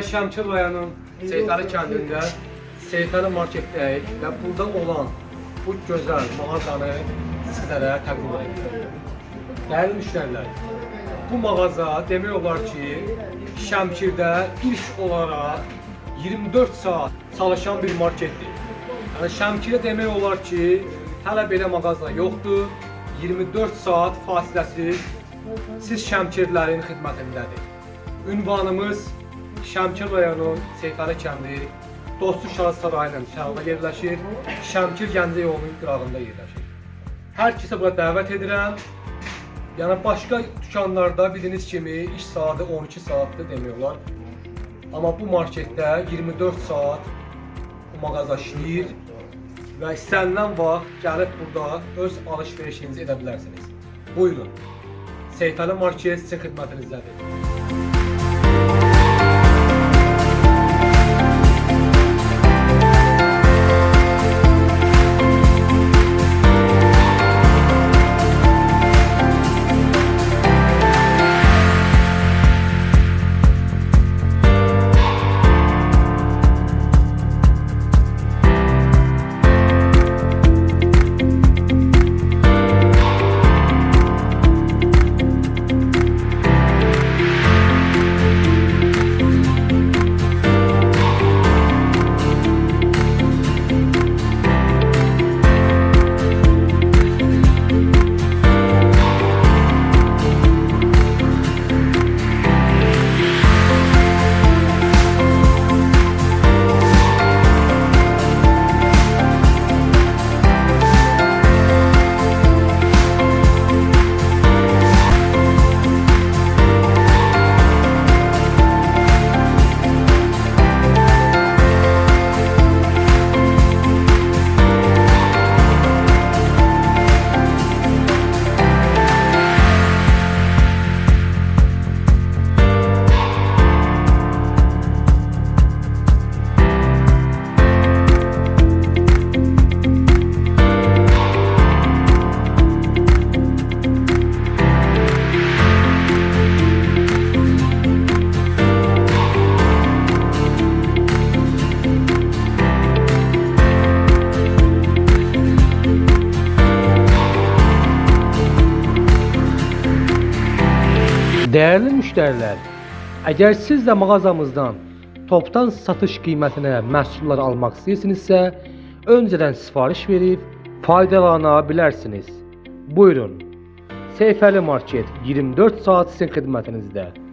Şəmkir rayonunun Seyfəli kəndində Seyfəli marketdəyik və burada olan bu gözəl mağazanı sizlərə təqdim edirəm. Dəyərli müştərilər, bu mağaza demək olar ki, Şəmkirdə ilk olaraq 24 saat çalışan bir marketdir. Yəni Şəmkirdə demək olar ki, hələ belə mağaza yoxdur. 24 saat fasiləsiz siz Şəmkirlərin xidmətindədir. Ünvanımız Şəmkir rayonunun Seyfəli kəndi Dostu Şahı sarayının şəhərində yerləşir. Şəmkir Gəncə yolunun qırağında yerləşir. Hər kəsə bura dəvət edirəm. Yəni başqa dükanlarda bildiyiniz kimi iş saatı 12 saatdır demək olar. Amma bu marketdə 24 saat bu mağaza işləyir və istənilən vaxt gəlib burada öz alış-verişinizi edə bilərsiniz. Buyurun. Seyfəli market sizin xidmətinizdədir. Değerli müşteriler, eğer siz de mağazamızdan toptan satış kıymetine məhsullar almak istəyirsinizsə, önceden sipariş verip faydalanabilirsiniz. Buyurun. Seyfəli Market 24 saat sizin xidmətinizdə.